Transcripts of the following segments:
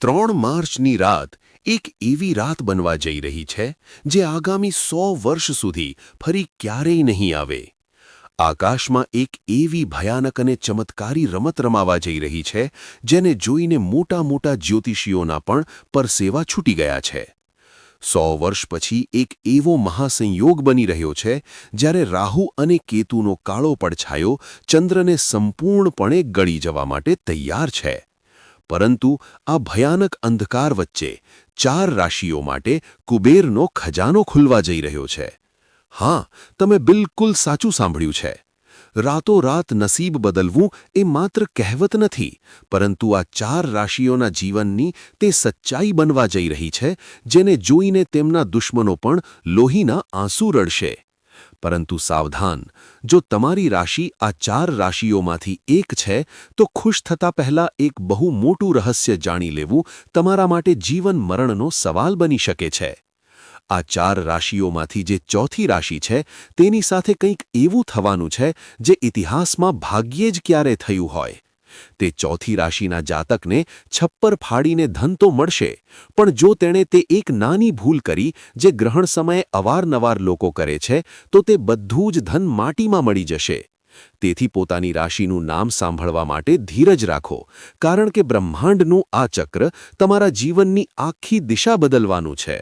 3 માર્ચની રાત એક એવી રાત બનવા જઈ રહી છે જે આગામી 100 વર્ષ સુધી ફરી ક્યારેય નહીં આવે. આકાશમાં એક એવી ભયાનક અને ચમત્કારી રમત રમાવા જઈ રહી છે જેને જોઈને મોટા મોટા જ્યોતિષીઓના પણ પરસેવા છૂટી ગયા છે. 100 વર્ષ પછી એક એવો મહાસંયોગ બની રહ્યો છે જ્યારે રાહુ અને કેતુનો કાળો પડછાયો ચંદ્રને સંપૂર્ણપણે ગળી જવા માટે તૈયાર છે. પરંતુ આ ભયાનક અંધકાર વચ્ચે 4 રાશિઓ માટે કુબેરનો ખજાનો ખુલવા જઈ રહ્યો છે. હા, તમે બિલકુલ સાચું સાંભળ્યું છે. રાતોરાત નસીબ બદલવું એ માત્ર કહેવત નથી, પરંતુ આ 4 રાશિઓના જીવનની તે સચ્ચાઈ બનવા જઈ રહી છે જેને જોઈને તેમના દુશ્મનો પણ લોહીના આંસુ રડશે. પરંતુ સાવધાન, જો તમારી રાશિ આ 4 રાશિઓમાંથી એક છે તો ખુશ થતા પહેલા એક બહુ મોટું રહસ્ય જાણી લેવું તમારા માટે જીવન મરણનો સવાલ બની શકે છે. આ 4 રાશિઓમાંથી જે ચોથી રાશિ છે તેની સાથે કંઈક એવું થવાનું છે જે ઇતિહાસમાં ભાગ્યે જ ક્યારે થયું હોય. તે ચોથી રાશિના જાતકને છપ્પર ફાડીને ધન તો મળશે, પણ જો તેણે તે એક નાની ભૂલ કરી જે ગ્રહણ સમયે અવારનવાર લોકો કરે છે તો તે બધું જ ધન માટીમાં મળી જશે. તેથી પોતાની રાશિનું નામ સાંભળવા માટે ધીરજ રાખો, કારણ કે બ્રહ્માંડનું આ ચક્ર તમારા જીવનની આખી દિશા બદલવાનું છે.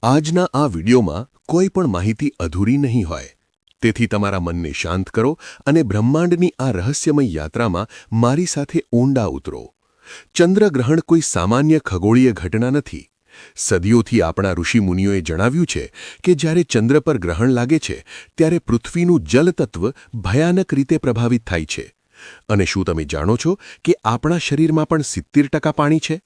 આજના આ વિડીયોમાં કોઈ પણ માહિતી અધૂરી નહીં હોય. તેથી તમારા મનને શાંત કરો અને બ્રહ્માંડની આ રહસ્યમય યાત્રામાં મારી સાથે ઊંડા ઉતરો. ચંદ્રગ્રહણ કોઈ સામાન્ય ખગોળીય ઘટના નથી. સદીઓથી આપણા ઋષિમુનિઓએ જણાવ્યું છે કે જ્યારે ચંદ્ર પર ગ્રહણ લાગે છે ત્યારે પૃથ્વીનું જલતત્વ ભયાનક રીતે પ્રભાવિત થાય છે. અને શું તમે જાણો છો કે આપણા શરીરમાં પણ 70% પાણી છે?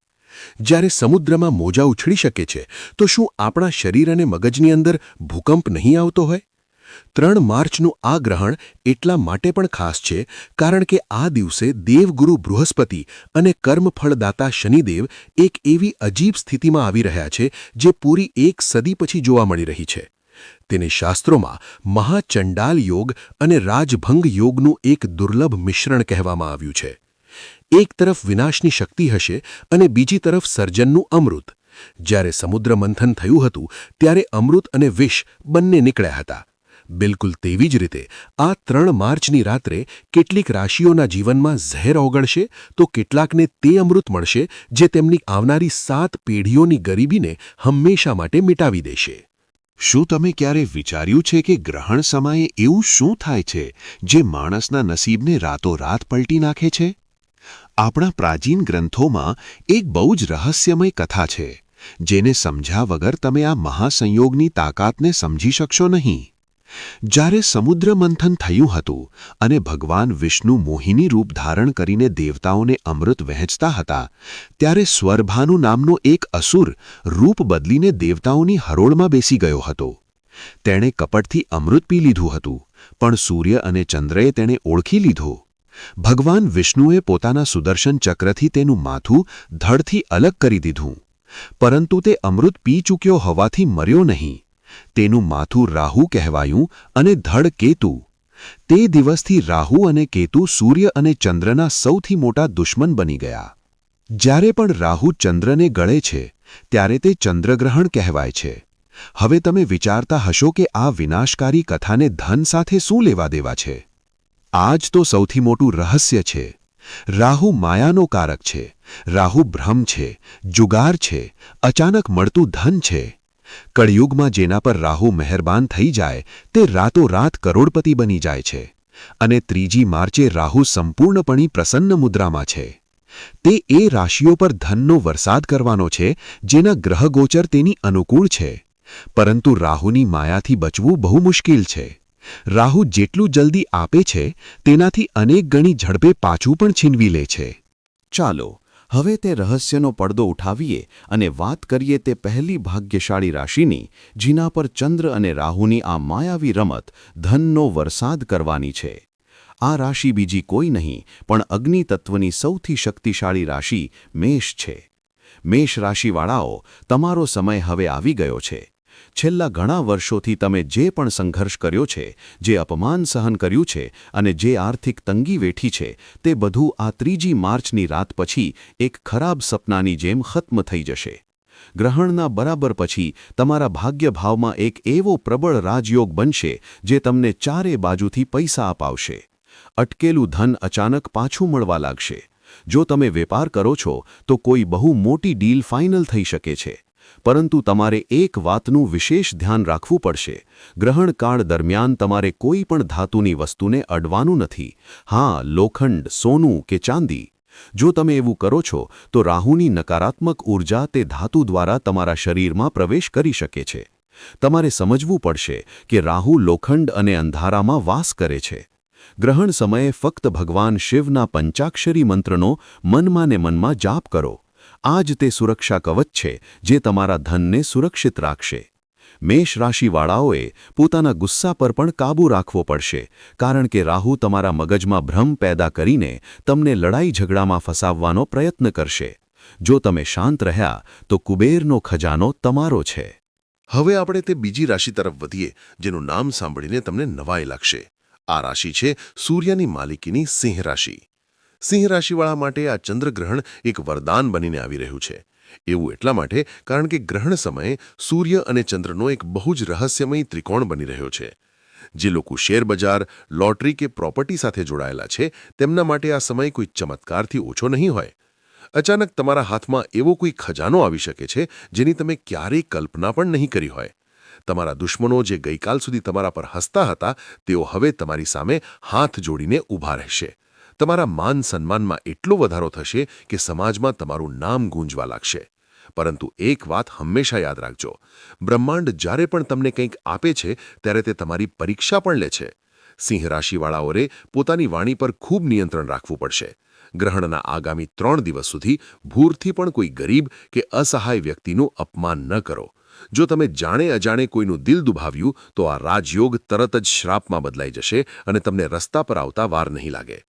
જ્યારે સમુદ્રમાં મોજા ઉછળી શકે છે તો શું આપણા શરીર અને મગજની અંદર ભૂકંપ નહીં આવતો હોય? 3 માર્ચનું આ ગ્રહણ એટલા માટે પણ ખાસ છે કારણ કે આ દિવસે દેવગુરુ બૃહસ્પતિ અને કર્મફળદાતા શનિદેવ એક એવી અજીબ સ્થિતિમાં આવી રહ્યા છે જે પૂરી 1 સદી પછી જોવા મળી રહી છે. તેને શાસ્ત્રોમાં મહાચંડાલ યોગ અને રાજભંગ યોગનું એક દુર્લભ મિશ્રણ કહેવામાં આવ્યું છે. એક તરફ વિનાશની શક્તિ હશે અને બીજી તરફ સર્જનનું અમૃત. જ્યારે સમુદ્ર મંથન થયું હતું ત્યારે અમૃત અને વિષ બંને નીકળ્યા હતા. બિલકુલ તેવી જ રીતે આ 3 માર્ચની રાત્રે કેટલીક રાશિઓના જીવનમાં ઝેર ઓગળશે તો કેટલાકને તે અમૃત મળશે જે તેમની આવનારી 7 પેઢીઓની ગરીબીને હંમેશા માટે મિટાવી દેશે. શું તમે ક્યારે વિચાર્યું છે કે ગ્રહણ સમયે એવું શું થાય છે જે માણસના નસીબને રાતોરાત પલટી નાખે છે? આપણા પ્રાચીન ગ્રંથોમાં એક બહુ જ રહસ્યમય કથા છે જેને સમજ્યા વગર તમે આ મહાસંયોગની તાકાતને સમજી શકશો નહીં. જ્યારે સમુદ્ર મંથન થયું હતું અને ભગવાન વિષ્ણુ મોહિની રૂપ ધારણ કરીને દેવતાઓને અમૃત વહેંચતા હતા, ત્યારે સ્વરભાનુ નામનો એક અસુર રૂપ બદલીને દેવતાઓની હરોળમાં બેસી ગયો હતો. તેણે કપટથી અમૃત પી લીધું હતું, પણ સૂર્ય અને ચંદ્રએ તેને ઓળખી લીધો. ભગવાન વિષ્ણુએ પોતાના સુદર્શન ચક્રથી તેનું માથું ધડથી અલગ કરી દીધું, પરંતુ તે અમૃત પી ચૂક્યો હોવાથી મર્યો નહીં. તેનું માથું રાહુ કહેવાયું અને ધડ કેતુ. તે દિવસથી રાહુ અને કેતુ સૂર્ય અને ચંદ્રના સૌથી મોટા દુશ્મન બની ગયા. જ્યારે પણ રાહુ ચંદ્રને ગળે છે ત્યારે તે ચંદ્રગ્રહણ કહેવાય છે. હવે તમે વિચારતા હશો કે આ વિનાશકારી કથાને ધન સાથે શું લેવા દેવા છે? આ જ તો સૌથી મોટું રહસ્ય છે. રાહુ માયાનો કારક છે. રાહુ ભ્રમ છે, જુગાર છે, અચાનક મળતું ધન છે. કળિયુગમાં જેના પર રાહુ મહેરબાન થઈ જાય તે રાતોરાત કરોડપતિ બની જાય છે. અને 3જી માર્ચે રાહુ સંપૂર્ણપણે પ્રસન્ન મુદ્રામાં છે. તે એ રાશિઓ પર ધનનો વરસાદ કરવાનો છે જેના ગ્રહગોચર તેની અનુકૂળ છે. પરંતુ રાહુની માયાથી બચવું બહુ મુશ્કેલ છે. રાહુ જેટલું જલ્દી આપે છે તેનાથી અનેક ગણી ઝડપે પાછું પણ છીનવી લે છે. ચાલો હવે તે રહસ્યનો પડદો ઉઠાવીએ અને વાત કરીએ તે પહેલી ભાગ્યશાળી રાશિની જેના પર ચંદ્ર અને રાહુની આ માયાવી રમત ધનનો વરસાદ કરવાની છે. આ રાશિ બીજી કોઈ નહીં પણ અગ્નિ તત્વની સૌથી શક્તિશાળી રાશિ મેષ છે. મેષ રાશિવાળાઓ, તમારો સમય હવે આવી ગયો છે. છેલ્લા ઘણા વર્ષોથી તમે જે પણ સંઘર્ષ કર્યો છે, જે અપમાન સહન કર્યું છે અને જે આર્થિક તંગી વેઠી છે, તે બધું આ 3જી માર્ચની રાત પછી એક ખરાબ સપનાની જેમ ખત્મ થઈ જશે. ગ્રહણના બરાબર પછી તમારા ભાગ્યભાવમાં એક એવો પ્રબળ રાજયોગ બનશે જે તમને ચારે બાજુથી પૈસા અપાવશે. અટકેલું ધન અચાનક પાછું મળવા લાગશે. જો તમે વેપાર કરો છો તો કોઈ બહુ મોટી ડીલ ફાઇનલ થઈ શકે છે. પરંતુ તમારે એક વાતનું વિશેષ ધ્યાન રાખવું પડશે. ગ્રહણકાળ દરમિયાન તમારે કોઈ પણ ધાતુની વસ્તુને અડવાનું નથી. હા, લોખંડ, સોનું કે ચાંદી. જો તમે એવું કરો છો તો રાહુની નકારાત્મક ઊર્જા તે ધાતુ દ્વારા તમારા શરીરમાં પ્રવેશ કરી શકે છે. તમારે સમજવું પડશે કે રાહુ લોખંડ અને અંધારામાં વાસ કરે છે. ગ્રહણ સમયે ફક્ત ભગવાન શિવના પંચાક્ષરી મંત્રનો મનમાં ને મનમાં જાપ કરો. આ જ તે સુરક્ષા કવચ છે જે તમારા ધનને સુરક્ષિત રાખશે. મેષ રાશિવાળાઓએ પોતાના ગુસ્સા પર પણ કાબૂ રાખવો પડશે, કારણ કે રાહુ તમારા મગજમાં ભ્રમ પેદા કરીને તમને લડાઈ ઝઘડામાં ફસાવવાનો પ્રયત્ન કરશે. જો તમે શાંત રહ્યા તો કુબેરનો ખજાનો તમારો છે. હવે આપણે તે બીજી રાશિ તરફ વધીએ જેનું નામ સાંભળીને તમને નવાઈ લાગશે. આ રાશિ છે સૂર્યની માલિકીની સિંહ રાશિ. સિંહ રાશિવાળા માટે આ ચંદ્રગ્રહણ એક વરદાન બનીને આવી રહ્યું છે. એવું એટલા માટે કારણ કે ગ્રહણ સમયે સૂર્ય અને ચંદ્રનો એક બહુ જ રહસ્યમય ત્રિકોણ બની રહ્યો છે. જે લોકો શેરબજાર, લોટરી કે પ્રોપર્ટી સાથે જોડાયેલા છે તેમના માટે આ સમય કોઈ ચમત્કારથી ઓછો નહીં હોય. અચાનક તમારા હાથમાં એવો કોઈ ખજાનો આવી શકે છે જેની તમે ક્યારેય કલ્પના પણ નહીં કરી હોય. તમારા દુશ્મનો જે ગઈકાલ સુધી તમારા પર હસતા હતા તેઓ હવે તમારી સામે હાથ જોડીને ઊભા રહેશે. તમારા માન સન્માનમાં એટલો વધારો થશે કે સમાજમાં તમારું નામ ગૂંજવા લાગશે. પરંતુ એક વાત હંમેશા યાદ રાખજો, બ્રહ્માંડ જ્યારે પણ તમને કંઈક આપે છે ત્યારે તે તમારી પરીક્ષા પણ લે છે. સિંહ રાશિવાળાઓએ પોતાની વાણી પર ખૂબ નિયંત્રણ રાખવું પડશે. ગ્રહણના આગામી 3 દિવસ સુધી ભૂલથી પણ કોઈ ગરીબ કે અસહાય વ્યક્તિનું અપમાન ન કરો. જો તમે જાણે અજાણે કોઈનું દિલ દુભાવ્યું તો આ રાજયોગ તરત જ શ્રાપમાં બદલાઈ જશે અને તમને રસ્તા પર આવતા વાર નહીં લાગે.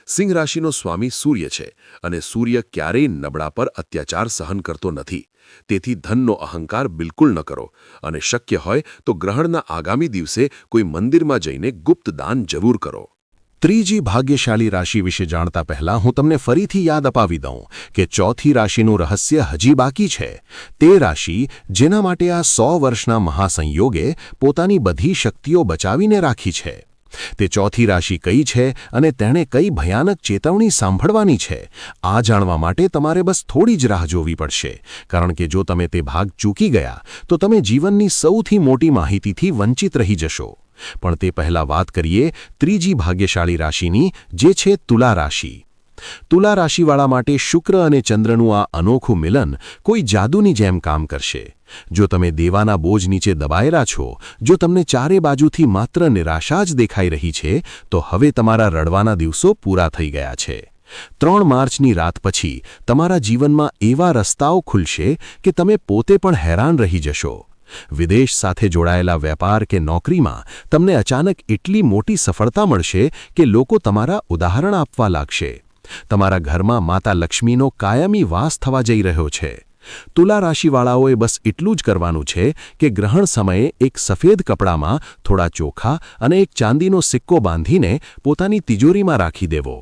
સિંહ રાશિનો સ્વામી સૂર્ય છે અને સૂર્ય ક્યારેય નબળા પર અત્યાચાર સહન કરતો નથી. તેથી ધનનો અહંકાર બિલકુલ ન કરો અને શક્ય હોય તો ગ્રહણના આગામી દિવસે કોઈ મંદિરમાં જઈને ગુપ્ત દાન જરૂર કરો. ત્રીજી ભાગ્યશાળી રાશિ વિશે જાણતા પહેલા હું તમને ફરીથી યાદ અપાવી દઉં કે ચોથી રાશિનું રહસ્ય હજી બાકી છે. તે રાશિ જેના માટે આ 100 વર્ષના મહાસંયોગે પોતાની બધી શક્તિઓ બચાવીને રાખી છે. તે ચોથી રાશિ કઈ છે અને તેણે કઈ ભયાનક ચેતવણી સાંભળવાની છે, આ જાણવા માટે તમારે બસ થોડી જ રાહ જોવી પડશે. કારણ કે જો તમે તે ભાગ ચૂકી ગયા તો તમે જીવનની સૌથી મોટી માહિતીથી વંચિત રહી જશો. પણ તે પહેલા વાત કરીએ ત્રીજી ભાગ્યશાળી રાશિની, જે છે તુલા રાશિ. તુલા રાશિવાળા માટે શુક્ર અને ચંદ્રનું આ અનોખું મિલન કોઈ જાદુની જેમ કામ કરશે. જો તમે દેવાના બોજ નીચે દબાયેલા છો, જો તમને ચારે બાજુથી માત્ર નિરાશા જ દેખાઈ રહી છે, તો હવે તમારા રડવાના દિવસો પૂરા થઈ ગયા છે. 3 માર્ચની રાત પછી તમારા જીવનમાં એવા રસ્તાઓ ખુલશે કે તમે પોતે પણ હેરાન રહી જશો. વિદેશ સાથે જોડાયેલા વેપાર કે નોકરીમાં તમને અચાનક એટલી મોટી સફળતા મળશે કે લોકો તમારા ઉદાહરણ આપવા લાગશે. તમારા ઘરમાં માતા લક્ષ્મીનો કાયમી વાસ થવા જઈ રહ્યો છે. તુલા રાશિવાળાઓએ બસ એટલું જ કરવાનું છે કે ગ્રહણ સમયે એક સફેદ કપડામાં થોડા ચોખા અને એક ચાંદીનો સિક્કો બાંધીને પોતાની તિજોરીમાં રાખી દેવો.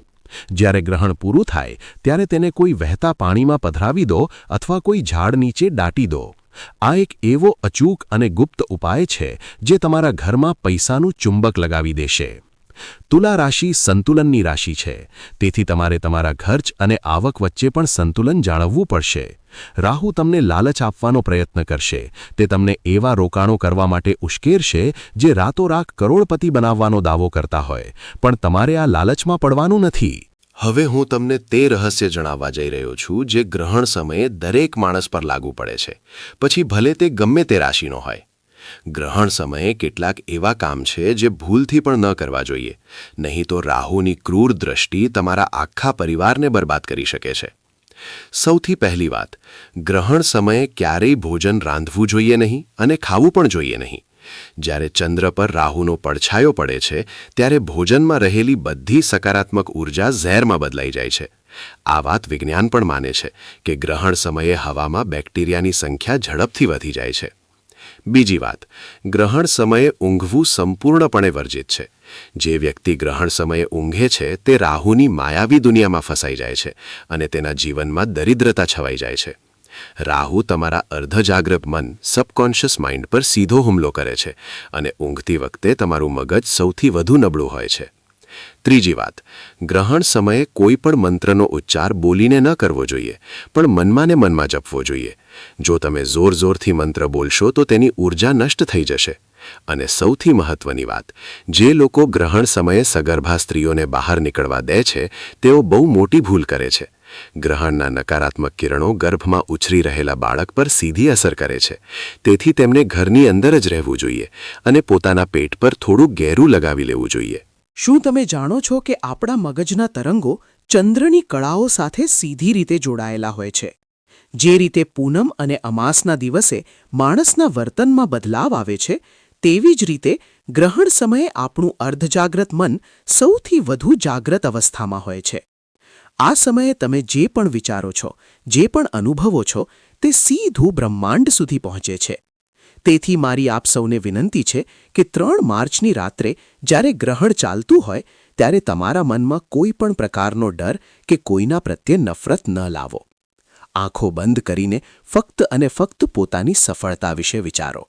જ્યારે ગ્રહણ પૂરું થાય ત્યારે તેને કોઈ વહેતા પાણીમાં પધરાવી દો અથવા કોઈ ઝાડ નીચે દાટી દો. આ એક એવો અચૂક અને ગુપ્ત ઉપાય છે જે તમારા ઘરમાં પૈસાનું ચુંબક લગાવી દેશે. તુલા રાશિ સંતુલનની રાશિ છે, તેથી તમારે તમારા ખર્ચ અને આવક વચ્ચે પણ સંતુલન જાળવવું પડશે. રાહુ તમને લાલચ આપવાનો પ્રયત્ન કરશે. તે તમને એવા રોકાણો કરવા માટે ઉશ્કેરશે જે રાતોરાત કરોડપતિ બનાવવાનો દાવો કરતા હોય, પણ તમારે આ લાલચમાં પડવાનું નથી. હવે હું તમને તે રહસ્ય જણાવવા જઈ રહ્યો છું જે ગ્રહણ સમયે દરેક માણસ પર લાગુ પડે છે, પછી ભલે તે ગમે તે રાશિનો હોય. ગ્રહણ સમયે કેટલાક એવા કામ છે જે ભૂલથી પણ ન કરવા જોઈએ, નહીં તો રાહુની ક્રૂર દ્રષ્ટિ તમારા આખા પરિવારને બરબાદ કરી શકે છે. સૌથી પહેલી વાત, ગ્રહણ સમયે ક્યારેય ભોજન રાંધવું જોઈએ નહીં અને ખાવું પણ જોઈએ નહીં. જ્યારે ચંદ્ર પર રાહુનો પડછાયો પડે છે ત્યારે ભોજનમાં રહેલી બધી સકારાત્મક ઊર્જા ઝેરમાં બદલાઈ જાય છે. આ વાત વિજ્ઞાન પણ માને છે કે ગ્રહણ સમયે હવામાં બેક્ટેરિયાની સંખ્યા ઝડપથી વધી જાય છે. બીજી વાત, ગ્રહણ સમયે ઊંઘવું સંપૂર્ણપણે વર્જિત છે. જે વ્યક્તિ ગ્રહણ સમયે ઊંઘે છે તે રાહુની માયાવી દુનિયામાં ફસાઈ જાય છે અને તેના જીવનમાં દરિદ્રતા છવાઈ જાય છે. રાહુ તમારા અર્ધજાગ્રત મન સબકોન્શિયસ માઇન્ડ પર સીધો હુમલો કરે છે અને ઊંઘતી વખતે તમારું મગજ સૌથી વધુ નબળું હોય છે. ત્રીજી વાત, ગ્રહણ સમયે કોઈ પણ મંત્રનો ઉચ્ચાર બોલીને ન કરવો જોઈએ, પણ મનમાં ને મનમાં જપવો જોઈએ. જો તમે જોરથી મંત્ર બોલશો તો તેની ઊર્જા નષ્ટ થઈ જશે. અને સૌથી મહત્વની વાત, જે લોકો ગ્રહણ સમયે સગર્ભા સ્ત્રીઓને બહાર નીકળવા દે છે તેઓ બહુ મોટી ભૂલ કરે છે. ગ્રહણના નકારાત્મક કિરણો ગર્ભમાં ઉછરી રહેલા બાળક પર સીધી અસર કરે છે. તેથી તેમને ઘરની અંદર જ રહેવું જોઈએ અને પોતાના પેટ પર થોડું ગેરું લગાવી લેવું જોઈએ. શું તમે જાણો છો કે આપણા મગજના તરંગો ચંદ્રની કળાઓ સાથે સીધી રીતે જોડાયેલા હોય છે? જે રીતે પૂનમ અને અમાસના દિવસે માણસના વર્તનમાં બદલાવ આવે છે, તેવી જ રીતે ગ્રહણ સમયે આપણું અર્ધજાગ્રત મન સૌથી વધુ જાગ્રત અવસ્થામાં હોય છે. આ સમયે તમે જે પણ વિચારો છો, જે પણ અનુભવો છો, તે સીધું બ્રહ્માંડ સુધી પહોંચે છે. તેથી મારી આપ સૌને વિનંતી છે કે 3 માર્ચની રાત્રે જ્યારે ગ્રહણ ચાલતું હોય ત્યારે તમારા મનમાં કોઈ પણ પ્રકારનો ડર કે કોઈના પ્રત્યે નફરત ન લાવો. આંખો બંધ કરીને ફક્ત અને ફક્ત પોતાની સફળતા વિશે વિચારો.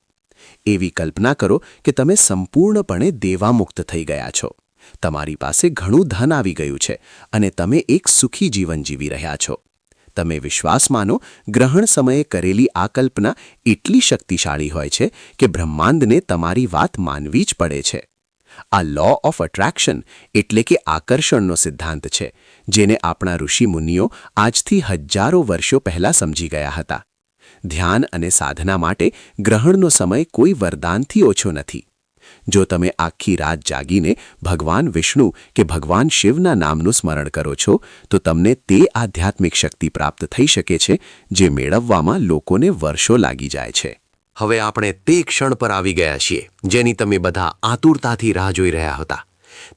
એવી કલ્પના કરો કે તમે સંપૂર્ણપણે દેવામુક્ત થઈ ગયા છો. તમારી પાસે ઘણું ધન આવી ગયું છે અને તમે એક સુખી જીવન જીવી રહ્યા છો. તમે વિશ્વાસ માનો, ગ્રહણ સમયે કરેલી આ કલ્પના એટલી શક્તિશાળી હોય છે કે બ્રહ્માંડને તમારી વાત માનવી જ પડે છે. આ લો ઓફ અટ્રેક્શન એટલે કે આકર્ષણનો સિદ્ધાંત છે, જેને આપણા ઋષિમુનિઓ આજથી હજારો વર્ષો પહેલાં સમજી ગયા હતા. ધ્યાન અને સાધના માટે ગ્રહણનો સમય કોઈ વરદાનથી ઓછો નથી. જો તમે આખી રાત જાગીને ભગવાન વિષ્ણુ કે ભગવાન શિવના નામનું સ્મરણ કરો છો તો તમને તે આધ્યાત્મિક શક્તિ પ્રાપ્ત થઈ શકે છે જે મેળવવામાં લોકોને વર્ષો લાગી જાય છે. હવે આપણે તે ક્ષણ પર આવી ગયા છીએ જેની તમે બધા આતુરતાથી રાહ જોઈ રહ્યા હતા.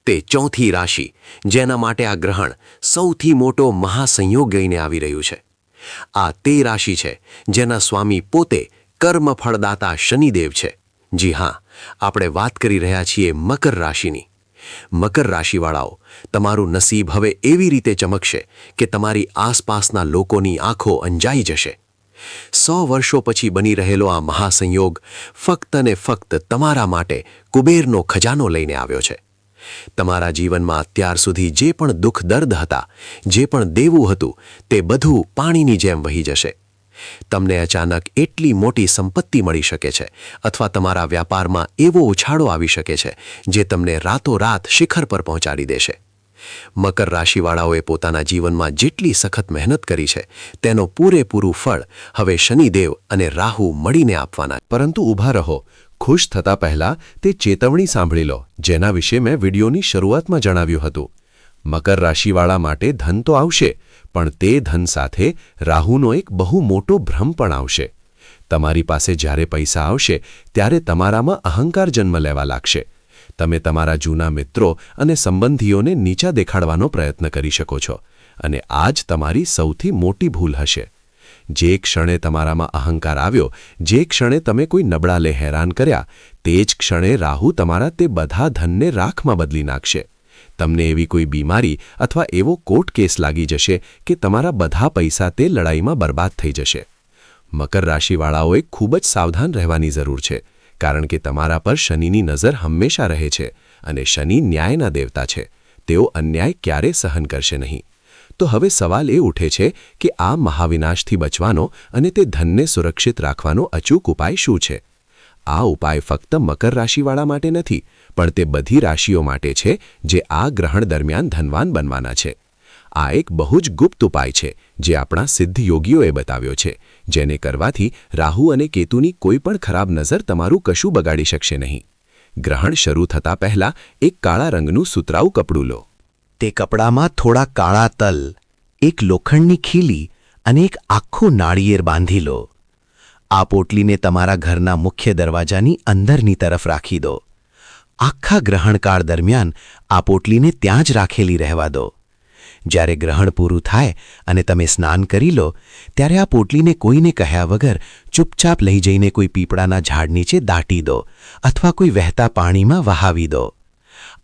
તે ચોથી રાશિ જેના માટે આ ગ્રહણ સૌથી મોટો મહાસંયોગ લઈને આવી રહ્યું છે. આ તે રાશિ છે જેના સ્વામી પોતે કર્મફળદાતા શનિદેવ છે. જી હા, આપણે વાત કરી રહ્યા છીએ મકર રાશિની. મકર રાશિવાળાઓ, તમારું નસીબ હવે એવી રીતે ચમકશે કે તમારી આસપાસના લોકોની આંખો અંજાઈ જશે. 100 વર્ષો પછી બની રહેલો આ મહાસંયોગ ફક્ત ને ફક્ત તમારા માટે કુબેરનો ખજાનો લઈને આવ્યો છે. તમારા જીવનમાં અત્યાર સુધી જે પણ દુઃખ દર્દ હતા, જે પણ દેવું હતું, તે બધું પાણીની જેમ વહી જશે. તમને અચાનક એટલી મોટી સંપત્તિ મળી શકે છે અથવા તમારા વ્યાપારમાં એવો ઉછાળો આવી શકે છે જે તમને રાતોરાત શિખર પર પહોંચાડી દેશે. મકર રાશિવાળાઓએ પોતાના જીવનમાં જેટલી સખત મહેનત કરી છે તેનો પૂરેપૂરું ફળ હવે શનિદેવ અને રાહુ મળીને આપવાના. પરંતુ ઊભા રહો. ખુશ થતા પહેલા તે ચેતવણી સાંભળી લો જેના વિશે મેં વિડીયોની શરૂઆતમાં જણાવ્યું હતું. મકર રાશિવાળા માટે ધન તો આવશે, પણ તે ધન સાથે રાહુનો એક બહુ મોટો ભ્રમ પણ આવશે. તમારી પાસે જ્યારે પૈસા આવશે ત્યારે તમારામાં અહંકાર જન્મ લેવા લાગશે. તમે તમારા જૂના મિત્રો અને સંબંધીઓને નીચા દેખાડવાનો પ્રયત્ન કરી શકો છો અને આ જ તમારી સૌથી મોટી ભૂલ હશે. જે ક્ષણે તમારામાં અહંકાર આવ્યો, જે ક્ષણે તમે કોઈ નબળાને હેરાન કર્યા, તે જ ક્ષણે રાહુ તમારા તે બધા ધનને રાખમાં બદલી નાખશે. તમને એવી કોઈ બીમારી અથવા એવો કોર્ટ કેસ લાગી જશે કે તમારા બધા પૈસા તે લડાઈમાં બરબાદ થઈ જશે. મકર રાશિવાળાઓએ ખૂબ જ સાવધાન રહેવાની જરૂર છે, કારણ કે તમારા પર શનિની નજર હંમેશા રહે છે અને શનિ ન્યાયના દેવતા છે. તેઓ અન્યાય ક્યારે સહન કરશે નહીં. તો હવે સવાલ એ ઉઠે છે કે આ મહાવિનાશથી બચવાનો અને તે ધનને સુરક્ષિત રાખવાનો અચૂક ઉપાય શું છે? આ ઉપાય ફક્ત મકર રાશિવાળા માટે નથી, પણ તે બધી રાશિઓ માટે છે જે આ ગ્રહણ દરમિયાન ધનવાન બનવાના છે. આ એક બહુ જ ગુપ્ત ઉપાય છે જે આપણા સિદ્ધ યોગીઓએ બતાવ્યો છે, જેને કરવાથી રાહુ અને કેતુની કોઈ પણ ખરાબ નજર તમારું કશું બગાડી શકશે નહીં. ગ્રહણ શરૂ થતાં પહેલાં એક કાળા રંગનું સુતરાઉ કપડું લો. તે કપડામાં થોડા કાળા તલ, એક લોખંડની ખીલી અને એક આખું નાળિયેર બાંધી લો. આ પોટલીને તમારા ઘરના મુખ્ય દરવાજાની અંદરની તરફ રાખી દો. આખા ગ્રહણકાળ દરમિયાન આ પોટલીને ત્યાં જ રાખેલી રહેવા દો. જ્યારે ગ્રહણ પૂરું થાય અને તમે સ્નાન કરી લો ત્યારે આ પોટલીને કોઈને કહ્યા વગર ચૂપચાપ લઈ જઈને કોઈ પીપળાના ઝાડ નીચે દાટી દો અથવા કોઈ વહેતા પાણીમાં વહાવી દો.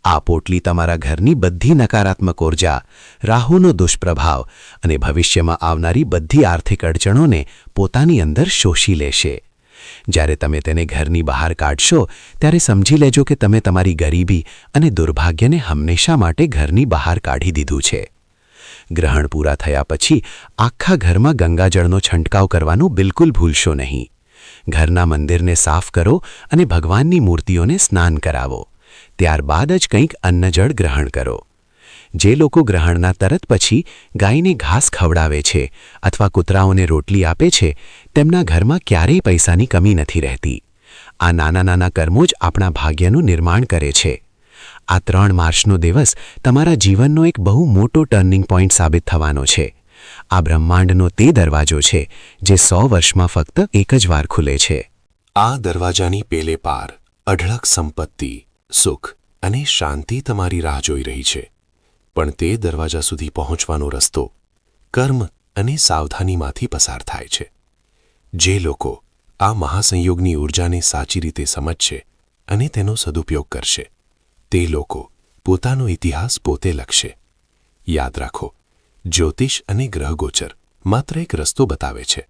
આ પોટલી તમારા ઘરની બધી નકારાત્મક ઉર્જા, રાહુનો દુષ્પ્રભાવ અને ભવિષ્યમાં આવનારી બધી આર્થિક અડચણોને પોતાની અંદર શોષી લેશે. જ્યારે તમે તેને ઘરની બહાર કાઢશો ત્યારે સમજી લેજો કે તમે તમારી ગરીબી અને દુર્ભાગ્યને હંમેશા માટે ઘરની બહાર કાઢી દીધું છે. ગ્રહણ પૂરા થયા પછી આખા ઘરમાં ગંગાજળનો છંટકાવ કરવાનું બિલકુલ ભૂલશો નહીં. ઘરના મંદિરને સાફ કરો અને ભગવાનની મૂર્તિઓને સ્નાન કરાવો. ત્યારબાદ જ કંઈક અન્નજળ ગ્રહણ કરો. જે લોકો ગ્રહણના તરત પછી ગાયને ઘાસ ખવડાવે છે અથવા કૂતરાઓને રોટલી આપે છે તેમના ઘરમાં ક્યારેય પૈસાની કમી નથી રહેતી. આ નાના નાના કર્મો જ આપણા ભાગ્યનું નિર્માણ કરે છે. આ 3 માર્ચનો દિવસ તમારા જીવનનો એક બહુ મોટો ટર્નિંગ પોઈન્ટ સાબિત થવાનો છે. આ બ્રહ્માંડનો તે દરવાજો છે જે 100 વર્ષમાં ફક્ત એક જ વાર ખુલે છે. આ દરવાજાની પેલે પાર અઢળક સંપત્તિ, સુખ અને શાંતિ તમારી રાહ જોઈ રહી છે. પણ તે દરવાજા સુધી પહોંચવાનો રસ્તો કર્મ અને સાવધાનીમાંથી પસાર થાય છે. જે લોકો આ મહાસંયોગની ઊર્જાને સાચી રીતે સમજશે અને તેનો સદુપયોગ કરશે તે લોકો પોતાનો ઇતિહાસ પોતે લખશે. યાદ રાખો, જ્યોતિષ અને ગ્રહગોચર માત્ર એક રસ્તો બતાવે છે.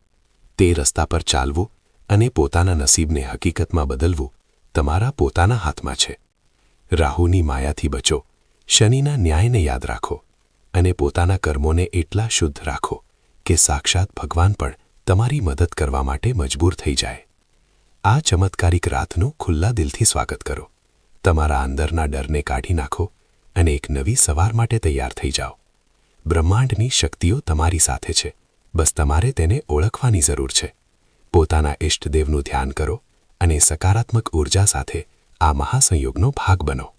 તે રસ્તા પર ચાલવું અને પોતાના નસીબને હકીકતમાં બદલવું તમારા પોતાના હાથમાં છે. રાહુની માયાથી બચો, શનિના ન્યાયને યાદ રાખો અને પોતાના કર્મોને એટલા શુદ્ધ રાખો કે સાક્ષાત ભગવાન પણ તમારી મદદ કરવા માટે મજબૂર થઈ જાય. આ ચમત્કારિક રાતનું ખુલ્લા દિલથી સ્વાગત કરો. તમારા અંદરના ડરને કાઢી નાખો અને એક નવી સવાર માટે તૈયાર થઈ જાઓ. બ્રહ્માંડની શક્તિઓ તમારી સાથે છે. બસ તમારે તેને ઓળખવાની જરૂર છે. પોતાના ઇષ્ટદેવનું ધ્યાન કરો અને સકારાત્મક ઊર્જા સાથે આ મહાસંયોગનો ભાગ બનો.